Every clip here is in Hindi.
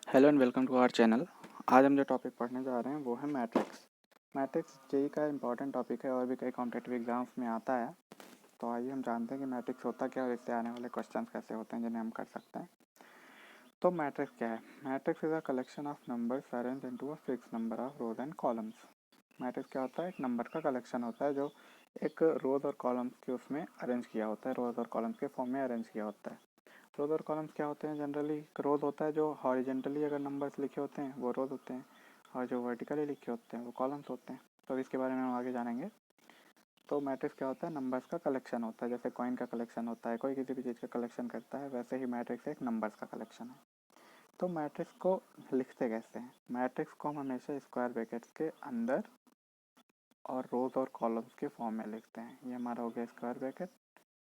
Hello and welcome to our channel. आज हम जो टॉपिक पढ़ने जा रहे हैं वो है मैट्रिक्स। मैट्रिक्स जेई का इंपॉर्टेंट टॉपिक है और भी कई कॉम्पिटिटिव एग्जाम्स में आता है। तो आइए हम जानते हैं कि मैट्रिक्स होता क्या है और इससे आने वाले क्वेश्चंस कैसे होते हैं जिन्हें हम कर सकते हैं। तो मैट्रिक्स क्या है? Matrix is a collection of numbers arrange into a fix number of rose and columns. Matrix क्या होता है? एक नंबर का कलेक्शन होता है जो एक रोज और कॉलम्स के उसमें अरेंज किया होता है, रोज और कॉलम्स के फॉर्म में अरेंज किया होता है। रोज और कॉलम्स क्या होते हैं? जनरली रोज होता है जो हॉरिजेंटली अगर नंबर्स लिखे होते हैं वो रोज होते हैं, और जो वर्टिकली लिखे होते हैं वो कॉलम्स होते हैं। तो इसके बारे में हम आगे जानेंगे। तो मैट्रिक्स क्या होता है? नंबर्स का कलेक्शन होता है। जैसे कॉइन का कलेक्शन होता है, कोई किसी भी चीज़ का कलेक्शन करता है, वैसे ही मैट्रिक्स एक नंबर्स का कलेक्शन है। तो मैट्रिक्स को लिखते कैसे हैं? मैट्रिक्स को हम हमेशा स्क्वायर ब्रैकेट्स के अंदर और रोज और कॉलम्स के फॉर्म में लिखते हैं। ये हमारा हो गया स्क्वायर ब्रैकेट।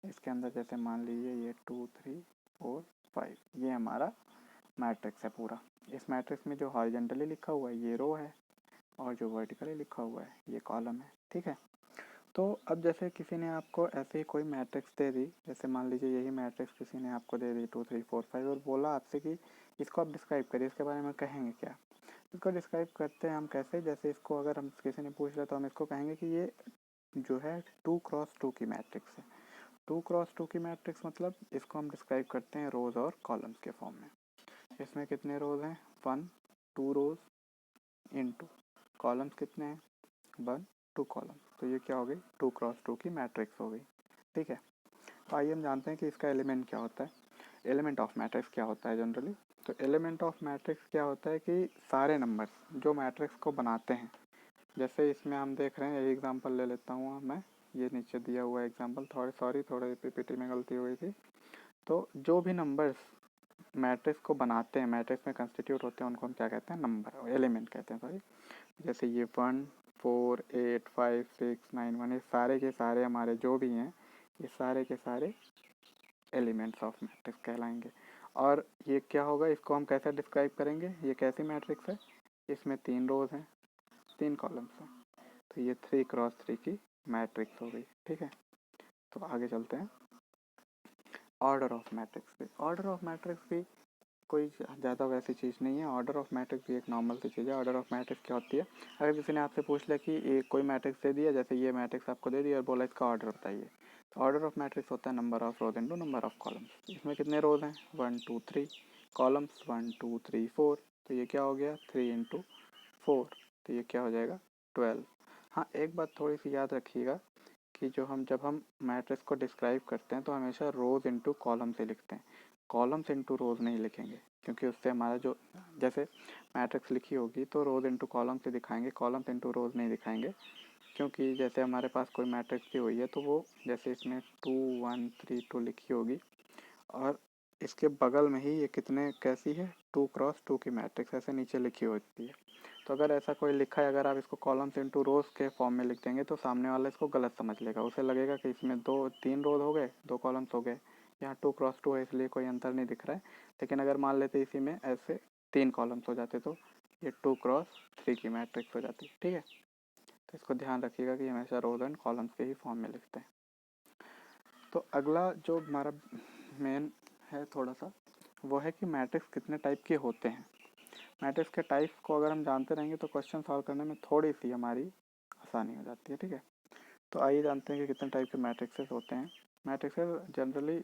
इसके अंदर जैसे मान लीजिए ये 2 3 4 5, ये हमारा मैट्रिक्स है पूरा। इस मैट्रिक्स में जो हॉरिजेंटली लिखा हुआ है ये रो है, और जो वर्टिकली लिखा हुआ है ये कॉलम है। ठीक है। तो अब जैसे किसी ने आपको ऐसे ही कोई मैट्रिक्स दे दी, जैसे मान लीजिए यही मैट्रिक्स किसी ने आपको दे दी 2 3 4 5, और बोला आपसे कि इसको आप डिस्क्राइब करिए, इसके बारे में कहेंगे क्या? इसको डिस्क्राइब करते हैं हम कैसे? जैसे इसको अगर हम किसी ने पूछ लिया तो हम इसको कहेंगे कि ये जो है 2x2 की मैट्रिक्स है। 2x2 की मैट्रिक्स मतलब इसको हम डिस्क्राइब करते हैं रोज और कॉलम्स के फॉर्म में। इसमें कितने रोज हैं? 1 2 रोज इनटू कॉलम्स कितने हैं? 1 2 कॉलम। तो ये क्या हो गई? 2x2 की मैट्रिक्स हो गई। ठीक है। तो आइए हम जानते हैं कि इसका एलिमेंट क्या होता है। एलिमेंट ऑफ मैट्रिक्स क्या होता है जनरली? तो एलिमेंट ऑफ मैट्रिक्स क्या होता है कि सारे नंबर्स जो मैट्रिक्स को बनाते हैं, जैसे इसमें हम देख रहे हैं, यही एग्जांपल ले लेता हूँ मैं। ये नीचे दिया हुआ एग्जांपल, थोड़े पीपीटी में गलती हुई थी। तो जो भी नंबर्स मैट्रिक्स को बनाते हैं, मैट्रिक्स में कंस्टिट्यूट होते हैं, उनको हम क्या कहते हैं? नंबर, एलिमेंट कहते हैं, सॉरी। जैसे ये 1 4 8 5 6 9 1, ये सारे के सारे हमारे जो भी हैं, ये सारे के सारे एलिमेंट्स ऑफ मैट्रिक्स कहलाएंगे। और ये क्या होगा? इसको हम कैसे डिस्क्राइब करेंगे? ये कैसी मैट्रिक्स है? इसमें 3 रोज हैं, 3 कॉलम्स हैं, तो ये 3x3 की मैट्रिक्स हो गई। ठीक है। तो आगे चलते हैं। ऑर्डर ऑफ मैट्रिक्स भी, ऑर्डर ऑफ मैट्रिक्स भी कोई ज़्यादा वैसी चीज़ नहीं है। ऑर्डर ऑफ मैट्रिक्स भी एक नॉर्मल सी चीज़ है। ऑर्डर ऑफ मैट्रिक्स क्या होती है? अगर किसी ने आपसे पूछ लिया कि ये कोई मैट्रिक्स दे दिया, जैसे ये मैट्रिक्स आपको दे दिया और बोला इसका ऑर्डर बताइए, तो ऑर्डर ऑफ मैट्रिक्स होता है number of rose into number of columns. इसमें कितने रोज हैं? 1 2 3, कॉलम्स 1 2 3 4, तो ये क्या हो गया? 3 इंटू 4, तो ये क्या हो जाएगा? 12। हाँ, एक बात थोड़ी सी याद रखिएगा कि जब हम मैट्रिक्स को डिस्क्राइब करते हैं तो हमेशा रोज इंटू कॉलम से लिखते हैं, कॉलम्स इंटू रोज नहीं लिखेंगे, क्योंकि उससे हमारा जो, जैसे मैट्रिक्स लिखी होगी तो रोज इंटू कॉलम से दिखाएंगे, कॉलम्स इंटू रोज नहीं दिखाएंगे। क्योंकि जैसे हमारे पास कोई मैट्रिक्स दी हुई है तो वो, जैसे इसमें 2 1 3 2 लिखी होगी, और इसके बगल में ही ये कितने कैसी है? 2x2 की मैट्रिक्स ऐसे नीचे लिखी होती है। तो अगर ऐसा कोई लिखा है, अगर आप इसको कॉलम्स इंटू रोज के फॉर्म में लिख देंगे तो सामने वाला इसको गलत समझ लेगा। उसे लगेगा कि इसमें 3 रोज हो गए, 2 कॉलम्स हो गए, यहाँ 2x2 है इसलिए कोई अंतर नहीं दिख रहा है। लेकिन अगर मान लेते इसी में ऐसे 3 कॉलम्स हो जाते तो ये 2x3 की मैट्रिक्स हो जाती। ठीक है। तो इसको ध्यान रखिएगा कि हमेशा रोज एंड कॉलम्स के ही फॉर्म में लिखते हैं। तो अगला जो हमारा मेन है थोड़ा सा, वो है कि मैट्रिक्स कितने टाइप के होते हैं। मैट्रिक्स के टाइप्स को अगर हम जानते रहेंगे तो क्वेश्चन सॉल्व करने में थोड़ी सी हमारी आसानी हो जाती है। ठीक है। तो आइए जानते हैं कि कितने टाइप के मैट्रिक्सेस होते हैं। मैट्रिक्सेस जनरली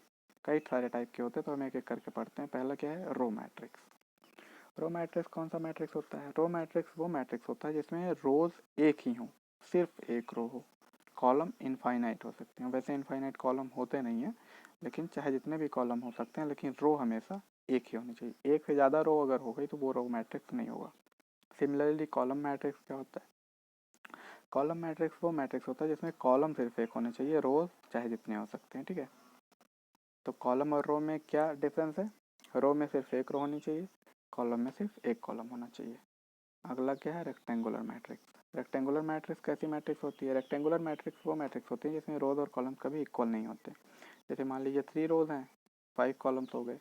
कई सारे टाइप के होते हैं, तो हम एक एक करके पढ़ते हैं। पहला क्या है? Row matrix. रो मैट्रिक्स कौन सा मैट्रिक्स होता है? रो मैट्रिक्स वो मैट्रिक्स होता है जिसमें रोज एक ही हो, सिर्फ एक रो हो। कॉलम इनफाइनाइट हो सकते हैं, वैसे इनफाइनाइट कॉलम होते नहीं हैं, लेकिन चाहे जितने भी कॉलम हो सकते हैं, लेकिन रो हमेशा एक ही होनी चाहिए। एक से ज़्यादा रो अगर हो गई तो वो रो मैट्रिक्स नहीं होगा। सिमिलरली कॉलम मैट्रिक्स क्या होता है? कॉलम मैट्रिक्स वो मैट्रिक्स होता है जिसमें कॉलम सिर्फ एक होने चाहिए, रोज चाहे जितने हो सकते हैं। ठीक है। तो कॉलम और रो में क्या डिफरेंस है? रो में सिर्फ एक रो होनी चाहिए, कॉलम में सिर्फ एक कॉलम होना चाहिए। अगला क्या है? Rectangular matrix. रेक्टेंगुलर मैट्रिक्स कैसी मैट्रिक्स होती है? रेक्टेंगुलर मैट्रिक्स वो मैट्रिक्स होती है जिसमें रोज और कॉलम कभी इक्वल नहीं होते। जैसे मान लीजिए 3 रोज हैं, 5 कॉलम्स हो गए,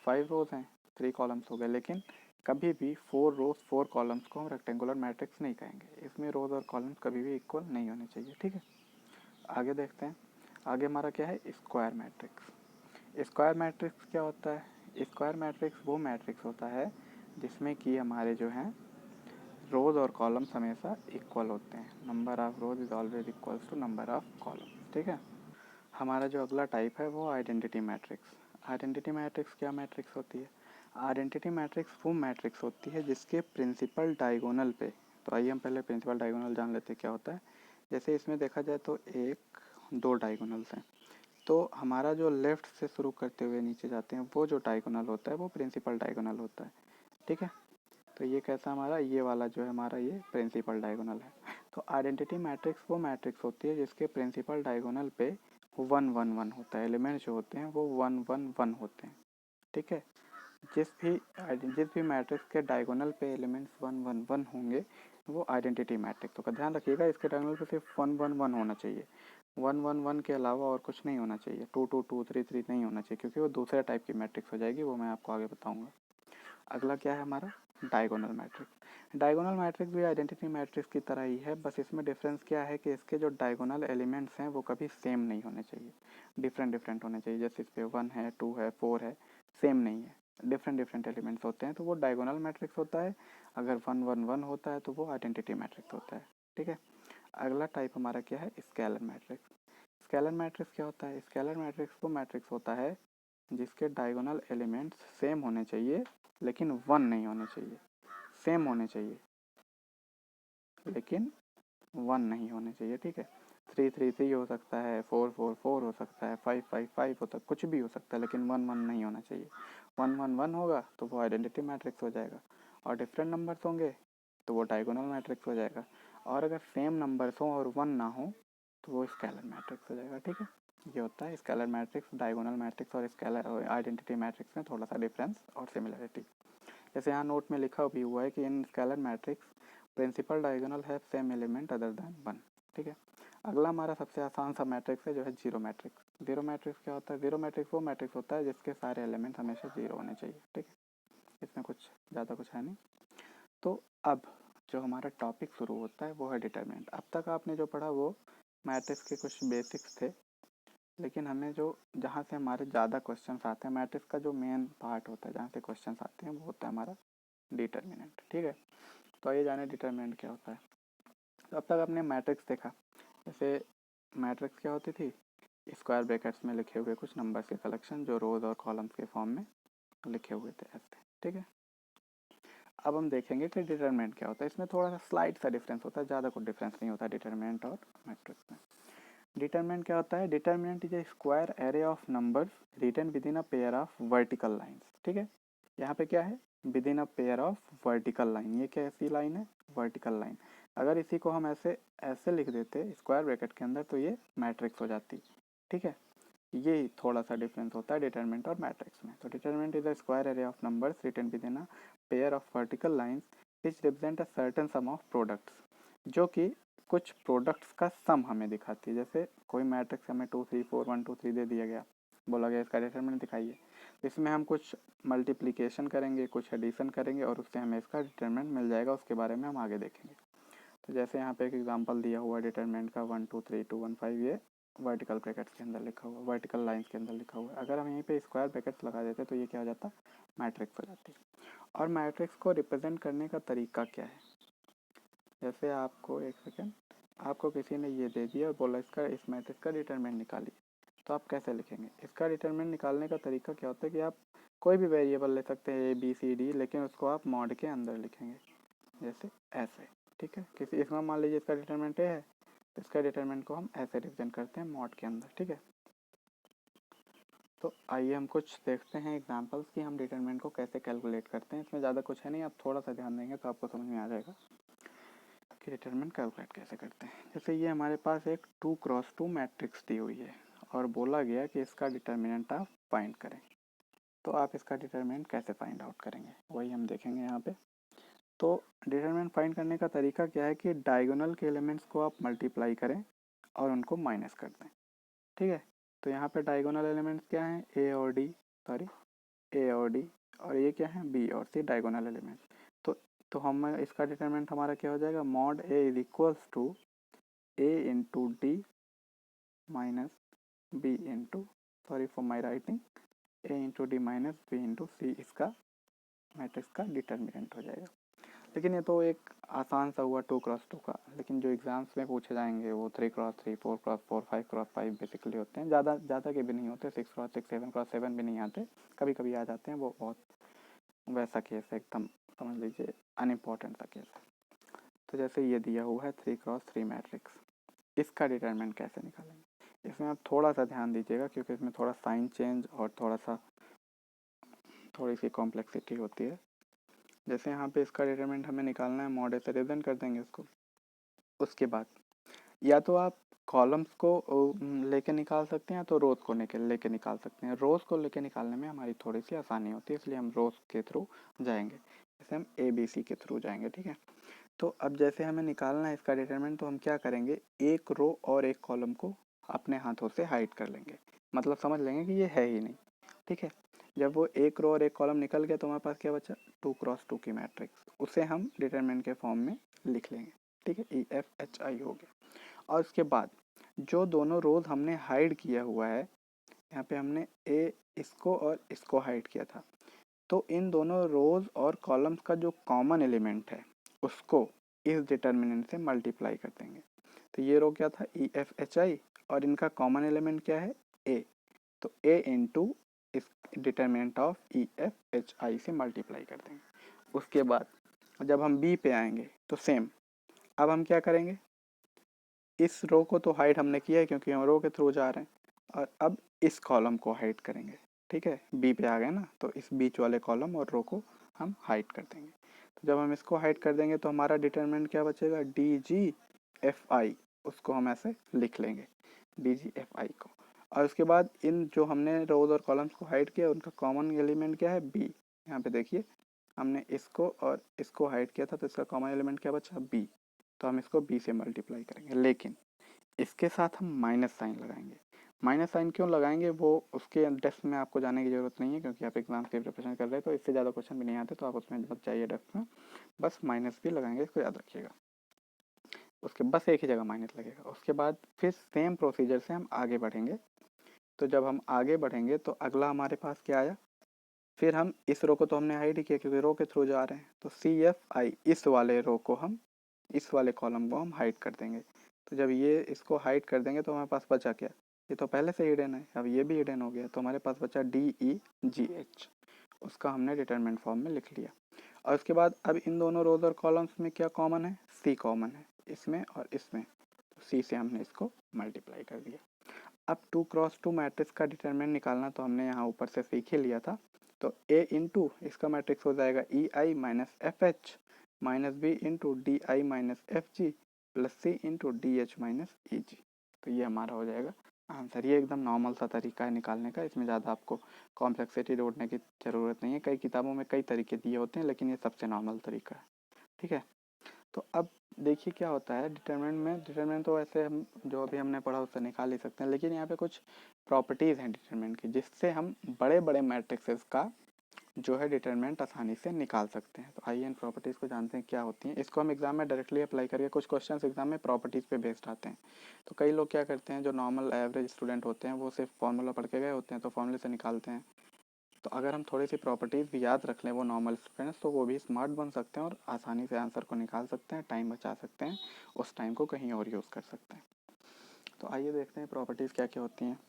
5 रोज हैं, 3 कॉलम्स हो गए, लेकिन कभी भी 4 रोज 4 कॉलम्स को हम रेक्टेंगुलर मैट्रिक्स नहीं कहेंगे। इसमें रोज और कॉलम्स कभी भी इक्वल नहीं होने चाहिए। ठीक है। आगे देखते हैं। आगे हमारा क्या है? Square matrix. स्क्वायर मैट्रिक्स क्या होता है? स्क्वायर मैट्रिक्स वो मैट्रिक्स होता है जिसमें कि हमारे जो हैं रोज और कॉलम्स हमेशा इक्वल होते हैं। Number of rows is always equals to number of columns. ठीक है। हमारा जो अगला टाइप है वो आइडेंटिटी मैट्रिक्स। आइडेंटिटी मैट्रिक्स क्या मैट्रिक्स होती है? आइडेंटिटी मैट्रिक्स वो मैट्रिक्स होती है जिसके प्रिंसिपल डायगोनल पे, तो आइए हम पहले प्रिंसिपल डायगोनल जान लेते हैं क्या होता है। जैसे इसमें देखा जाए तो एक दो डायगोनल्स हैं, तो हमारा जो लेफ्ट से शुरू करते हुए नीचे जाते हैं वो जो डायगोनल होता है वो प्रिंसिपल डायगोनल होता है। ठीक है। तो ये कैसा हमारा ये वाला जो है हमारा ये प्रिंसिपल डायगोनल है। तो आइडेंटिटी मैट्रिक्स वो मैट्रिक्स होती है जिसके प्रिंसिपल डायगोनल पे 1 1 1 होता है। एलिमेंट्स जो होते हैं वो 1 1 1 होते हैं। ठीक है। जिस भी मैट्रिक्स के डायगोनल पे एलिमेंट्स 1 1 1 होंगे वो आइडेंटिटी मैट्रिक्स होगा। ध्यान रखिएगा इसके डायगोनल पे सिर्फ 1 1 1 होना चाहिए। 1 1 1 के अलावा और कुछ नहीं होना चाहिए। 2 2 2 3 3 नहीं होना चाहिए, क्योंकि वो दूसरे टाइप की मैट्रिक्स हो जाएगी, वो मैं आपको आगे बताऊंगा। अगला क्या है हमारा? Diagonal matrix. डायगोनल मैट्रिक्स भी आइडेंटिटी मैट्रिक्स की तरह ही है, बस इसमें डिफरेंस क्या है कि इसके जो डायगोनल एलिमेंट्स हैं वो कभी सेम नहीं होने चाहिए, डिफरेंट डिफरेंट होने चाहिए। जैसे इस पे 1 है, 2 है, 4 है, सेम नहीं है, डिफरेंट डिफरेंट एलिमेंट्स होते हैं, तो वो डायगोनल मैट्रिक्स होता है। अगर 1 1 1 होता है तो वो आइडेंटिटी मैट्रिक्स होता है। ठीक है। अगला टाइप हमारा क्या है? Scalar matrix. स्केलर मैट्रिक्स क्या होता है? स्केलर मैट्रिक्स वो मैट्रिक्स होता है जिसके डायगोनल एलिमेंट्स सेम होने चाहिए लेकिन 1 नहीं होने चाहिए। सेम होने चाहिए लेकिन 1 नहीं होने चाहिए। ठीक है। 3 3 3 हो सकता है, 4 4 4 हो सकता है, 5 5 5 होता है, कुछ भी हो सकता है, लेकिन 1 1 नहीं होना चाहिए। 1 1 1 होगा तो वो आइडेंटिटी मैट्रिक्स हो जाएगा, और डिफरेंट नंबर्स होंगे तो वो डायगोनल मैट्रिक्स हो जाएगा, और अगर सेम नंबर्स हों और 1 ना हो तो वो स्केलर मैट्रिक्स हो जाएगा। ठीक है। ये होता है स्केलर मैट्रिक्स। डायगोनल मैट्रिक्स और स्केलर आइडेंटिटी मैट्रिक्स में थोड़ा सा डिफरेंस और सिमिलरिटी। जैसे यहाँ नोट में लिखा भी हुआ है कि इन स्केलर मैट्रिक्स प्रिंसिपल डायगोनल है सेम एलिमेंट अदर देन 1। ठीक है। अगला हमारा सबसे आसान सा मैट्रिक्स है जो है जीरो मैट्रिक्स। जीरो मैट्रिक्स क्या होता है? जीरो मैट्रिक्स वो मैट्रिक्स होता है जिसके सारे एलिमेंट हमेशा जीरो होने चाहिए। ठीक है। इसमें कुछ ज़्यादा कुछ है नहीं। तो अब जो हमारा टॉपिक शुरू होता है वो है डिटरमिनेंट। अब तक आपने जो पढ़ा वो मैट्रिक्स के कुछ बेसिक्स थे, लेकिन हमें जो जहाँ से हमारे ज़्यादा क्वेश्चन आते हैं, मैट्रिक्स का जो मेन पार्ट होता है जहाँ से क्वेश्चन आते हैं वो होता है हमारा डिटरमिनेंट। ठीक है। तो आइए जाने डिटरमिनेंट क्या होता है। तो अब तक आपने मैट्रिक्स देखा। जैसे मैट्रिक्स क्या होती थी? स्क्वायर ब्रैकेट्स में लिखे हुए कुछ नंबर्स के कलेक्शन जो रोज और कॉलम्स के फॉर्म में लिखे हुए थे ऐसे। ठीक है। अब हम देखेंगे कि डिटरमिनेंट क्या होता है। इसमें थोड़ा सा स्लाइड सा डिफरेंस होता है, ज़्यादा कुछ डिफरेंस नहीं होता डिटरमिनेंट और मैट्रिक्स में। डिटरमिनेंट क्या होता है? Determinant is a square array of numbers written within a pair of vertical lines. ठीक है। यहाँ पे क्या है? Within a pair of vertical line. ये कैसी लाइन है? Vertical line. अगर इसी को हम ऐसे ऐसे लिख देते स्क्वायर ब्रैकेट के अंदर तो ये मैट्रिक्स हो जाती। ठीक है। ये थोड़ा सा डिफरेंस होता है डिटरमिनेंट और मैट्रिक्स में। तो determinant is a square array of numbers written within a pair of vertical lines which represent a certain sum of products, जो कि कुछ प्रोडक्ट्स का सम हमें दिखाती है। जैसे कोई मैट्रिक्स हमें 2 3 4 1 2 3 दे दिया गया, बोला गया इसका डिटरमिनेंट दिखाइए। इसमें हम कुछ मल्टीप्लिकेशन करेंगे, कुछ एडिशन करेंगे और उससे हमें इसका डिटरमिनेंट मिल जाएगा। उसके बारे में हम आगे देखेंगे। तो जैसे यहाँ पे एक एग्जांपल दिया हुआ है डिटरमिनेंट का 1 2 3 2 1 5, ये वर्टिकल ब्रैकेट्स के अंदर लिखा हुआ, वर्टिकल लाइंस के अंदर लिखा हुआ है। अगर हम यहीं पे स्क्वायर ब्रैकेट्स लगा देते तो ये क्या हो जाता? मैट्रिक्स हो जाती। और मैट्रिक्स को रिप्रेजेंट करने का तरीका क्या है? जैसे आपको एक सेकेंड, आपको किसी ने ये दे दिया और बोला इसका इस मैट्रिक्स का डिटरमिनेंट निकालिए, तो आप कैसे लिखेंगे? इसका डिटरमिनेंट निकालने का तरीका क्या होता है कि आप कोई भी वेरिएबल ले सकते हैं ABCD, लेकिन उसको आप मॉड के अंदर लिखेंगे, जैसे ऐसे। ठीक है। किसी इसमें मान लीजिए इसका डिटरमिनेंट है, तो इसका डिटरमिनेंट को हम ऐसे रिप्रेजेंट करते हैं मॉड के अंदर। ठीक है। तो आइए हम कुछ देखते हैं एग्जांपल्स कि हम डिटरमिनेंट को कैसे कैलकुलेट करते हैं। इसमें ज़्यादा कुछ है नहीं, आप थोड़ा सा ध्यान देंगे तो आपको समझ में आ जाएगा कि डिटरमिनेंट कैलकुलेट कैसे करते हैं। जैसे ये हमारे पास एक 2 × 2 मैट्रिक्स दी हुई है और बोला गया कि इसका डिटरमिनेंट आप फाइंड करें। तो आप इसका डिटरमिनेंट कैसे फाइंड आउट करेंगे वही हम देखेंगे यहाँ पे। तो डिटरमिनेंट फाइंड करने का तरीका क्या है कि डायगोनल के एलिमेंट्स को आप मल्टीप्लाई करें और उनको माइनस कर दें। ठीक है। तो यहाँ पे डायगोनल एलिमेंट्स क्या हैं? ए और डी, और ये क्या है? बी और सी डायगोनल एलिमेंट्स। तो हम इसका डिटरमिनेंट हमारा क्या हो जाएगा? Mod A is equals to A into D minus B into, sorry for my writing, A into D minus B into C इसका मैट्रिक्स का डिटर्मिनेंट हो जाएगा। लेकिन ये तो एक आसान सा हुआ 2x2 का, लेकिन जो एग्ज़ाम्स में पूछे जाएंगे वो 3x3, 4x4, 5x5 बेसिकली होते हैं। ज़्यादा के भी नहीं होते, 6x6, 7x7 भी नहीं आते, कभी कभी आ जाते हैं। वो बहुत वैसा केस है, एकदम समझ लीजिए अनइम्पॉर्टेंट सा केस है। तो जैसे ये दिया हुआ है 3x3 मैट्रिक्स, इसका डिटरमिनेंट कैसे निकालेंगे, इसमें आप थोड़ा सा ध्यान दीजिएगा क्योंकि इसमें थोड़ा साइन चेंज और थोड़ी सी कॉम्प्लेक्सिटी होती है। जैसे यहाँ पे इसका डिटरमिनेंट हमें निकालना है, मॉड से रिप्रेजेंट कर देंगे इसको। उसके बाद या तो आप कॉलम्स को लेके निकाल सकते हैं, तो रोज को लेके निकाल सकते हैं। रोज को लेके निकालने में हमारी थोड़ी सी आसानी होती है, इसलिए हम रोज के थ्रू जाएंगे, जैसे हम ABC के थ्रू जाएंगे, ठीक है। तो अब जैसे हमें निकालना है इसका डिटरमिनेंट, तो हम क्या करेंगे, एक रो और एक कॉलम को अपने हाथों से हाइड कर लेंगे, मतलब समझ लेंगे कि ये है ही नहीं, ठीक है। जब वो एक रो और एक कॉलम निकल गया तो हमारे पास क्या बचा, 2x2 की मैट्रिक्स, उसे हम डिटरमिनेंट के फॉर्म में लिख लेंगे, ठीक है। EFHI हो गया। और उसके बाद जो दोनों रोज हमने हाइड किया हुआ है, यहाँ पे हमने इसको और इसको हाइड किया था, तो इन दोनों रोज और कॉलम्स का जो कॉमन एलिमेंट है उसको इस डिटर्मिनेंट से मल्टीप्लाई कर देंगे। तो ये रो क्या था, EFHI, और इनका कॉमन एलिमेंट क्या है, A। तो A इंटू इस डिटर्मिनेंट ऑफ EFHI से मल्टीप्लाई कर देंगे। उसके बाद जब हम B पे आएंगे तो सेम, अब हम क्या करेंगे, इस रो को तो हाइड हमने किया है क्योंकि हम रो के थ्रू जा रहे हैं, और अब इस कॉलम को हाइड करेंगे, ठीक है। बी पे आ गए ना, तो इस बीच वाले कॉलम और रो को हम हाइड कर देंगे। तो जब हम इसको हाइड कर देंगे तो हमारा डिटरमिनेंट क्या बचेगा, DGFI, उसको हम ऐसे लिख लेंगे, DGFI को। और उसके बाद इन जो हमने रोज और कॉलम्स को हाइड किया उनका कॉमन एलिमेंट क्या है, B। यहाँ पे देखिए हमने इसको और इसको हाइड किया था, तो इसका कॉमन एलिमेंट क्या बचा, B। तो हम इसको B से मल्टीप्लाई करेंगे, लेकिन इसके साथ हम माइनस साइन लगाएंगे। माइनस साइन क्यों लगाएंगे वो उसके डेप्थ में आपको जाने की ज़रूरत नहीं है, क्योंकि आप एग्जाम की प्रिपरेशन कर रहे हैं, तो इससे ज़्यादा क्वेश्चन भी नहीं आते, तो आप उसमें मत जाइए डेप्थ में, बस माइनस भी लगाएंगे, इसको याद रखिएगा। उसके बस एक ही जगह माइनस लगेगा। उसके बाद फिर सेम प्रोसीजर से हम आगे बढ़ेंगे। तो जब हम आगे बढ़ेंगे तो अगला हमारे पास क्या आया, फिर हम इस रो को तो हमने हाइड किया क्योंकि रो के थ्रू जा रहे हैं, तो CFI, इस वाले रो को हम, इस वाले कॉलम को हम हाइड कर देंगे। तो जब ये इसको हाइड कर देंगे तो हमारे पास बचा क्या, ये तो पहले से हिडन है, अब ये भी हिडन हो गया, तो हमारे पास बचा DEGH, उसका हमने डिटरमिनेंट फॉर्म में लिख लिया। और उसके बाद अब इन दोनों रोज और कॉलम्स में क्या कॉमन है, C कॉमन है, इसमें और इसमें, तो C से हमने इसको मल्टीप्लाई कर दिया। अब 2x2 मैट्रिक्स का डिटरमिनेंट निकालना तो हमने यहाँ ऊपर से सीख ही लिया था। तो A इंटू इसका मैट्रिक्स हो जाएगा EI minus FH minus B into DI minus FG plus C into DH minus EG। तो ये हमारा हो जाएगा आंसर। ये एकदम नॉर्मल सा तरीका है निकालने का, इसमें ज़्यादा आपको कॉम्प्लेक्सिटी जोड़ने की ज़रूरत नहीं है। कई किताबों में कई तरीके दिए होते हैं, लेकिन ये सबसे नॉर्मल तरीका है, ठीक है। तो अब देखिए क्या होता है डिटरमिनेंट तो वैसे हम जो अभी हमने पढ़ा उससे निकाल ही सकते हैं, लेकिन यहाँ पे कुछ प्रॉपर्टीज़ हैं डिटरमिनेंट की, जिससे हम बड़े बड़े मैट्रिक्सेस का जो है डिटरमिनेंट आसानी से निकाल सकते हैं। तो आइए इन प्रॉपर्टीज़ को जानते हैं क्या होती हैं। इसको हम एग्जाम में डायरेक्टली अप्लाई करके, कुछ क्वेश्चन एग्जाम में प्रॉपर्टीज़ पे बेस्ड आते हैं। तो कई लोग क्या करते हैं, जो नॉर्मल एवरेज स्टूडेंट होते हैं वो सिर्फ फॉर्मूला पढ़ के गए होते हैं, तो फॉर्मूले से निकालते हैं। तो अगर हम थोड़ी सी प्रॉपर्टीज़ भी याद रख लें वो नॉर्मल स्टूडेंट्स, तो वो भी स्मार्ट बन सकते हैं और आसानी से आंसर को निकाल सकते हैं, टाइम बचा सकते हैं, उस टाइम को कहीं और यूज़ कर सकते हैं। तो आइए देखते हैं प्रॉपर्टीज़ क्या क्या होती हैं।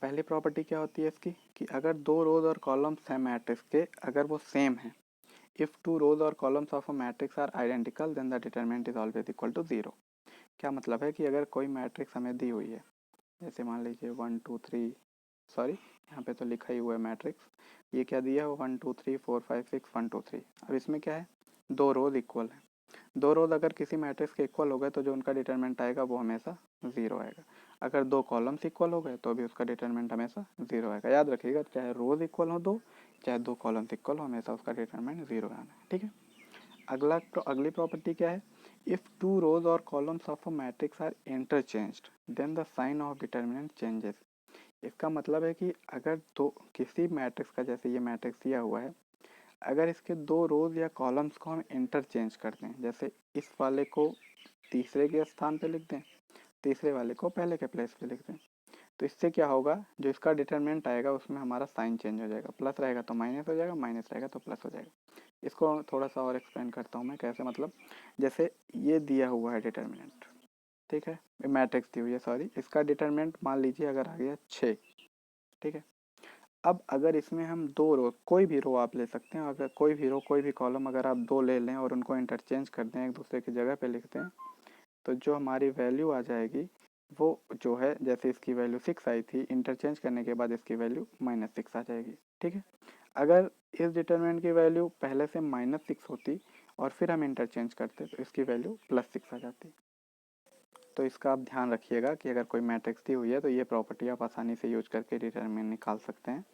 पहली प्रॉपर्टी क्या होती है इसकी, कि अगर दो रोज और कॉलम्स हैं मैट्रिक्स के, अगर वो सेम हैं, इफ़ टू रोज और columns of a matrix are identical then the determinant is always equal to 0। क्या मतलब है कि अगर कोई मैट्रिक्स हमें दी हुई है, जैसे मान लीजिए 1 2 3, सॉरी यहाँ पे तो लिखा ही हुआ है मैट्रिक्स, ये क्या दिया है 1 2 3 4 5 6 1 2 3। अब इसमें क्या है, दो रोज इक्वल है, दो रोज अगर किसी मैट्रिक्स के इक्वल हो गए तो जो उनका डिटरमिनेंट आएगा वो हमेशा 0 आएगा। अगर दो कॉलम्स इक्वल हो गए तो भी उसका डिटरमिनेंट हमेशा 0 आएगा। याद रखिएगा, चाहे रोज इक्वल हो दो, चाहे दो कॉलम्स इक्वल हो, हमेशा उसका डिटरमिनेंट 0 आना है, ठीक है। अगली प्रॉपर्टी क्या है, इफ़ टू रोज और columns of a matrix are interchanged then the sign of determinant changes. इसका मतलब है कि अगर दो किसी मैट्रिक्स का, जैसे ये मैट्रिक्स दिया हुआ है, अगर इसके दो रोज या कॉलम्स को हम इंटरचेंज कर दें, जैसे इस वाले को तीसरे के स्थान पे लिख दें, तीसरे वाले को पहले के प्लेस पे लिख दें, तो इससे क्या होगा, जो इसका डिटरमिनेंट आएगा उसमें हमारा साइन चेंज हो जाएगा, प्लस रहेगा तो माइनस हो जाएगा, माइनस रहेगा तो प्लस हो जाएगा। इसको थोड़ा सा और एक्सप्लेन करता हूँ मैं कैसे, मतलब जैसे ये दिया हुआ है डिटरमिनेंट, ठीक है, मैट्रिक्स दी हुई है, सॉरी, इसका डिटरमिनेंट मान लीजिए अगर आ गया 6, ठीक है। अब अगर इसमें हम दो रो, कोई भी रो आप ले सकते हैं, अगर कोई भी रो कोई भी कॉलम अगर आप दो ले लें और उनको इंटरचेंज कर दें, एक दूसरे की जगह पे लिख दें, तो जो हमारी वैल्यू आ जाएगी वो जो है, जैसे इसकी वैल्यू 6 आई थी, इंटरचेंज करने के बाद इसकी वैल्यू -6 आ जाएगी, ठीक है। अगर इस डिटरमिनेंट की वैल्यू पहले से -6 होती और फिर हम इंटरचेंज करते तो इसकी वैल्यू +6 आ जाती। तो इसका आप ध्यान रखिएगा कि अगर कोई मैट्रिक्स दी हुई है तो ये प्रॉपर्टी आप आसानी से यूज करके डिटरमिनेंट निकाल सकते हैं।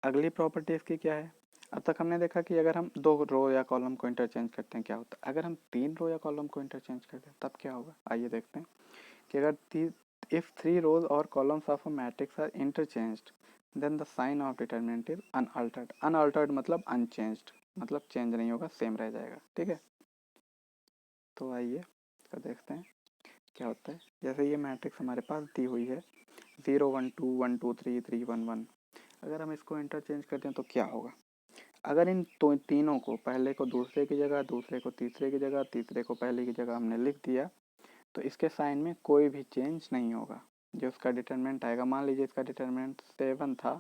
अगली प्रॉपर्टी इसकी क्या है, अब तक हमने देखा कि अगर हम दो रो या कॉलम को इंटरचेंज करते हैं क्या होता है, अगर हम 3 रो या कॉलम को इंटरचेंज करते हैं तब क्या होगा, आइए देखते हैं कि अगर if 3 rows or columns of a matrix are interchanged then the sign of determinant is unaltered। unaltered मतलब unchanged, मतलब चेंज नहीं होगा, सेम रह जाएगा, ठीक है। तो आइए इसका देखते हैं क्या होता है। जैसे ये मैट्रिक्स हमारे पास दी हुई है 0 1 2 1 2 3 3 1 1, अगर हम इसको इंटरचेंज करते हैं तो क्या होगा, अगर इन तीनों को, पहले को दूसरे की जगह, दूसरे को तीसरे की जगह, तीसरे को पहले की जगह हमने लिख दिया, तो इसके साइन में कोई भी चेंज नहीं होगा। जो उसका डिटरमिनेंट आएगा, मान लीजिए इसका डिटरमिनेंट 7 था,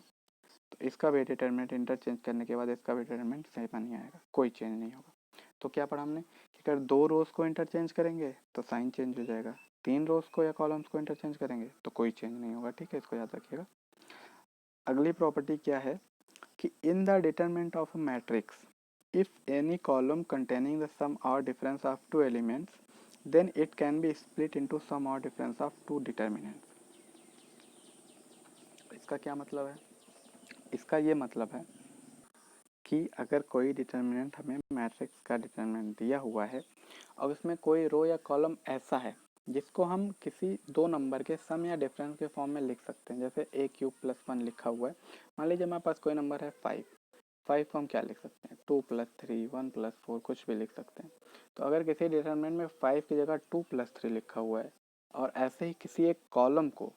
तो इसका भी डिटरमिनेंट इंटरचेंज करने के बाद इसका भी डिटरमिनेंट 7 ही आएगा, कोई चेंज नहीं होगा। तो क्या पढ़ा हमने कि अगर दो रोज को इंटरचेंज करेंगे तो साइन चेंज हो जाएगा, 3 रोज को या कॉलम्स को इंटरचेंज करेंगे तो कोई चेंज नहीं होगा, ठीक है, इसको याद रखिएगा। अगली प्रॉपर्टी क्या है कि in the determinant of a matrix if any column containing the sum or difference of two elements then it can be split into sum or difference of two determinants। इसका क्या मतलब है, इसका ये मतलब है कि अगर कोई डिटर्मिनेंट हमें मैट्रिक्स का डिटर्मिनेंट दिया हुआ है और उसमें कोई रो या कॉलम ऐसा है जिसको हम किसी दो नंबर के सम या डिफरेंस के फॉर्म में लिख सकते हैं, जैसे a³ + 1 लिखा हुआ है, मान लीजिए हमारे पास कोई नंबर है 5, 5 को हम क्या लिख सकते हैं 2 + 3 1 + 4 कुछ भी लिख सकते हैं। तो अगर किसी डिटरमिनेंट में 5 की जगह 2 + 3 लिखा हुआ है और ऐसे ही किसी एक कॉलम को,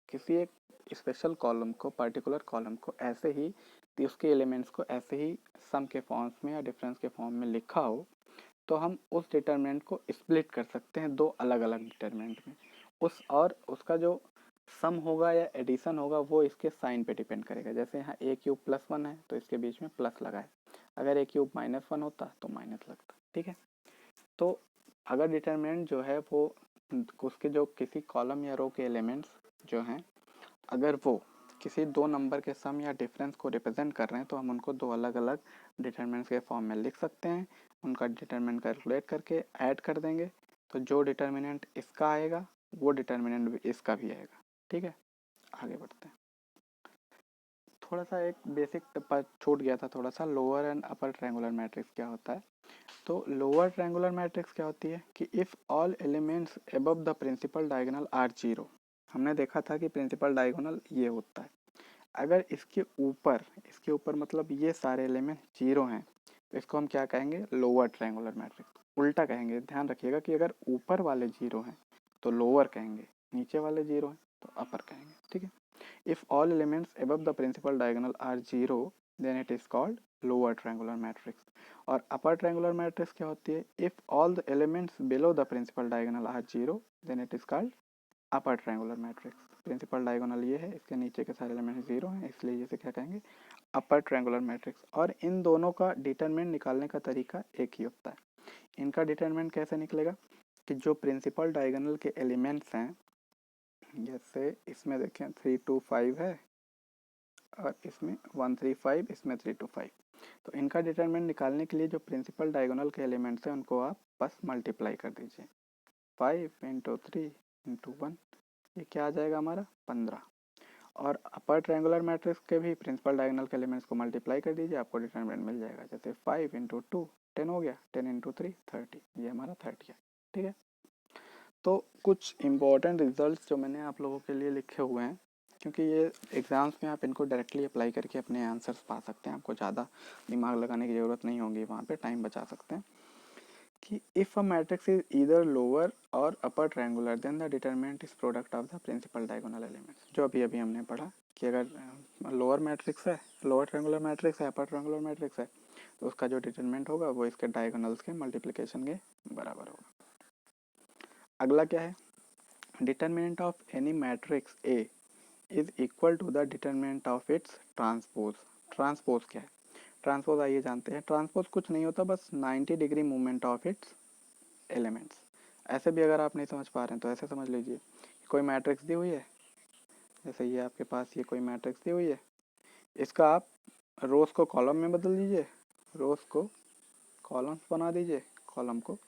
किसी एक स्पेशल कॉलम को, पर्टिकुलर कॉलम को ऐसे ही उसके एलिमेंट्स को ऐसे ही सम के फॉर्म्स में या डिफरेंस के फॉर्म में लिखा हो, तो हम उस डिटरमिनेंट को स्प्लिट कर सकते हैं दो अलग अलग डिटरमिनेंट में। उस और उसका जो सम होगा या एडिशन होगा वो इसके साइन पे डिपेंड करेगा। जैसे यहाँ a³ + 1 है तो इसके बीच में प्लस लगाए, अगर a³ -1 होता तो माइनस लगता, ठीक है। तो अगर डिटरमिनेंट जो है वो उसके जो किसी कॉलम या रो के एलिमेंट्स जो हैं, अगर वो किसी दो नंबर के सम या डिफरेंस को रिप्रेजेंट कर रहे हैं तो हम उनको दो अलग अलग डिटरमिनेंट्स के फॉर्म में लिख सकते हैं, उनका डिटरमिनेंट कैलकुलेट करके ऐड कर देंगे, तो जो डिटरमिनेंट इसका आएगा वो डिटरमिनेंट भी इसका भी आएगा, ठीक है। आगे बढ़ते हैं, थोड़ा सा एक बेसिक छूट गया था थोड़ा सा, lower and upper triangular matrix क्या होता है। तो लोअर ट्रायंगुलर मैट्रिक्स क्या होती है कि if all elements above the principal diagonal are zero, हमने देखा था कि प्रिंसिपल डायगोनल ये होता है, अगर इसके ऊपर मतलब ये सारे एलिमेंट जीरो हैं तो इसको हम क्या कहेंगे, लोअर ट्रायंगुलर मैट्रिक्स। उल्टा कहेंगे, ध्यान रखिएगा कि अगर ऊपर वाले जीरो हैं तो लोअर कहेंगे, नीचे वाले जीरो हैं तो अपर कहेंगे, ठीक है। If all elements above the principal diagonal are zero then it is called lower triangular matrix. और अपर ट्रायंगुलर मैट्रिक्स क्या होती है, if all the elements below the principal diagonal are zero then it is called upper triangular matrix. Principal diagonal ये है, इसके नीचे के सारे एलिमेंट जीरो हैं, इसलिए इसे क्या कहेंगे, अपर ट्रायंगुलर मैट्रिक्स। और इन दोनों का डिटरमिनेंट निकालने का तरीका एक ही होता है। इनका डिटरमिनेंट कैसे निकलेगा कि जो प्रिंसिपल डायगोनल के एलिमेंट्स हैं, जैसे इसमें देखें 3 2 5 है और इसमें 1 3 5, इसमें 3 2 5, तो इनका डिटरमिनेंट निकालने के लिए जो प्रिंसिपल डायगोनल के एलिमेंट्स हैं उनको आप बस मल्टीप्लाई कर दीजिए, 5 × 3 × 1, ये क्या आ जाएगा हमारा 15। और अपर ट्रायंगुलर मैट्रिक्स के भी प्रिंसिपल डायगोनल के एलिमेंट्स को मल्टीप्लाई कर दीजिए, आपको डिटरमिनेंट मिल जाएगा, जैसे 5 × 2 10 हो गया, 10 × 3 30, ये हमारा 30 है, ठीक है। तो कुछ इम्पोर्टेंट रिजल्ट्स जो मैंने आप लोगों के लिए लिखे हुए हैं, क्योंकि ये एग्ज़ाम्स में आप इनको डायरेक्टली अप्लाई करके अपने आंसर्स पा सकते हैं, आपको ज़्यादा दिमाग लगाने की ज़रूरत नहीं होगी, वहाँ पे टाइम बचा सकते हैं। कि if a matrix is either lower or upper triangular then the determinant is product of the principal diagonal elements, जो अभी अभी हमने पढ़ा कि अगर लोअर मैट्रिक्स है, लोअर ट्रायंगुलर मैट्रिक्स है, अपर ट्रायंगुलर मैट्रिक्स है, तो उसका जो डिटरमिनेंट होगा वो इसके डायगोनल्स के मल्टीप्लिकेशन के बराबर होगा। अगला क्या है, determinant of any matrix A is equal to the determinant of its transpose. Transpose क्या है, ट्रांसपोज आइए जानते हैं। ट्रांसपोज कुछ नहीं होता, बस 90 degree movement of its elements. ऐसे भी अगर आप नहीं समझ पा रहे हैं तो ऐसे समझ लीजिए, कोई मैट्रिक्स दी हुई है, जैसे ये आपके पास ये कोई मैट्रिक्स दी हुई है, इसका आप रोज को कॉलम में बदल दीजिए, रोज को कॉलम्स बना दीजिए, कॉलम को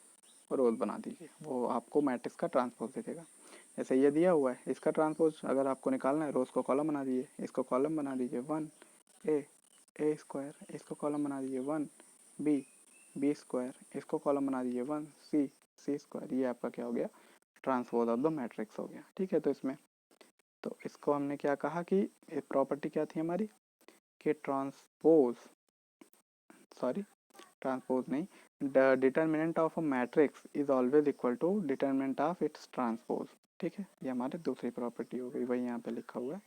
रोज बना दीजिए, वो आपको मैट्रिक्स का ट्रांसपोज दे देगा। जैसे ये दिया हुआ है, इसका ट्रांसपोज अगर आपको निकालना है, रोज को कॉलम बना दीजिए, इसको कॉलम बना दीजिए 1 ए स्क्वायर, इसको कॉलम बना दीजिए 1 बी स्क्वायर, इसको कॉलम बना दीजिए 1 सी स्क्वायर। ये आपका क्या हो गया, ट्रांसपोज ऑफ द मैट्रिक्स हो गया। ठीक है, तो इसमें तो इसको हमने क्या कहा कि प्रॉपर्टी क्या थी हमारी, कि ट्रांसपोज नहीं, the determinant of a matrix is always equal to determinant of its transpose. ठीक है, ये हमारी दूसरी प्रॉपर्टी हो गई, वही यहाँ पे लिखा हुआ है।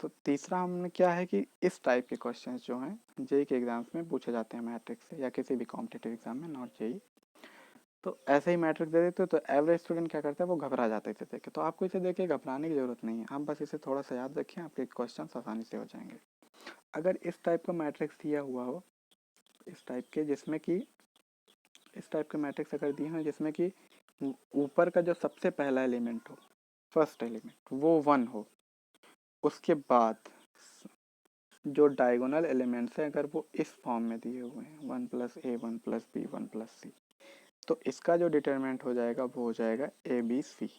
तो तीसरा हमने क्या है कि इस टाइप के क्वेश्चंस जो हैं जेई के एग्जाम्स में पूछे जाते हैं मैट्रिक्स से, या किसी भी कॉम्पिटिटिव एग्जाम में, नॉट जेई। तो ऐसे ही मैट्रिक्स दे देते तो एवरेज स्टूडेंट क्या करता है, वो घबरा जाते थे देख के। तो आपको इसे देख के घबराने की जरूरत नहीं है, आप बस इसे थोड़ा सा याद रखें, आपके क्वेश्चन आसानी से हो जाएंगे। अगर इस टाइप का मैट्रिक्स दिया हुआ हो, इस टाइप के जिसमें कि इस टाइप के मैट्रिक्स अगर दिए हैं जिसमें कि ऊपर का जो सबसे पहला एलिमेंट हो, फर्स्ट एलिमेंट, वो 1 हो, उसके बाद जो डायगोनल एलिमेंट्स हैं अगर वो इस फॉर्म में दिए हुए हैं 1 प्लस ए 1 प्लस बी 1 प्लस सी, तो इसका जो डिटरमिनेंट हो जाएगा वो हो जाएगा ए बी सी।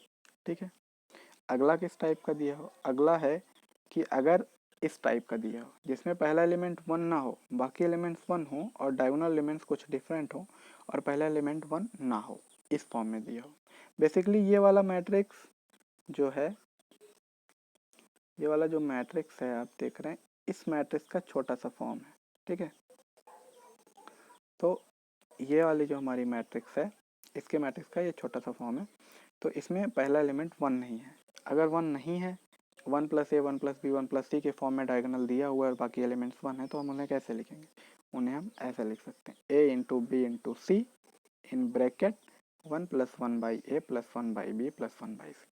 ठीक है, अगला किस टाइप का दिया हो, अगला है कि अगर इस टाइप का दिया हो जिसमें पहला एलिमेंट 1 ना हो, बाकी एलिमेंट्स 1 हो और डायगोनल एलिमेंट्स कुछ डिफरेंट हो, और पहला एलिमेंट 1 ना हो, इस फॉर्म में दिया हो। बेसिकली ये वाला मैट्रिक्स जो है, ये वाला जो मैट्रिक्स है आप देख रहे हैं, इस मैट्रिक्स का छोटा सा फॉर्म है। ठीक है, तो ये वाली जो हमारी मैट्रिक्स है, इसके मैट्रिक्स का ये छोटा सा फॉर्म है। तो इसमें पहला एलिमेंट 1 नहीं है। अगर 1 नहीं है, 1 प्लस ए 1 प्लस बी 1 प्लस सी के फॉर्म में डायगोनल दिया हुआ है और बाकी एलिमेंट्स 1 है, तो हम उन्हें कैसे लिखेंगे, उन्हें हम ऐसे लिख सकते हैं A into B into C in bracket 1 plus 1 by A plus 1 by B plus 1 by C.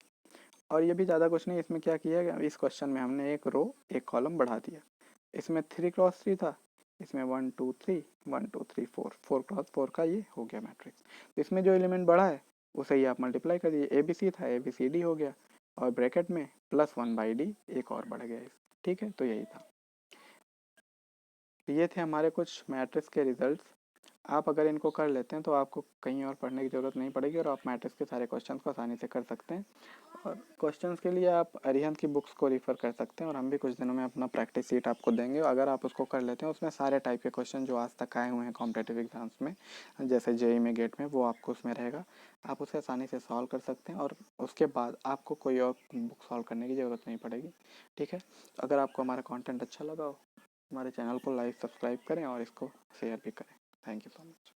और ये भी ज़्यादा कुछ नहीं, इसमें क्या किया गया, इस क्वेश्चन में हमने एक रो एक कॉलम बढ़ा दिया। इसमें 3 क्रॉस 3 था, इसमें 1 2 3 1 2 3 4 क्रॉस 4 का ये हो गया मैट्रिक्स। तो इसमें जो एलिमेंट बढ़ा है उसे ही आप मल्टीप्लाई कर दीजिए, ए बी सी था ए बी सी डी हो गया, और ब्रैकेट में प्लस 1 बाई डी एक और बढ़ गया। ठीक है, तो यही था। तो ये थे हमारे कुछ मैट्रिक्स के रिजल्ट्स। आप अगर इनको कर लेते हैं तो आपको कहीं और पढ़ने की ज़रूरत नहीं पड़ेगी और आप मैट्रिक्स के सारे क्वेश्चंस को आसानी से कर सकते हैं। और क्वेश्चंस के लिए आप अरिहंत की बुक्स को रेफ़र कर सकते हैं, और हम भी कुछ दिनों में अपना प्रैक्टिस शीट आपको देंगे। अगर आप उसको कर लेते हैं, उसमें सारे टाइप के क्वेश्चन जो आज तक आए हुए हैं कॉम्पिटिटिव एग्जाम्स में, जैसे जेई में, गेट में, वो आपको उसमें रहेगा। आप उसे आसानी से सॉल्व कर सकते हैं और उसके बाद आपको कोई और बुक सॉल्व करने की ज़रूरत नहीं पड़ेगी। ठीक है, अगर आपको हमारा कॉन्टेंट अच्छा लगा हो, हमारे चैनल को लाइक सब्सक्राइब करें और इसको शेयर भी करें। Thank you so much.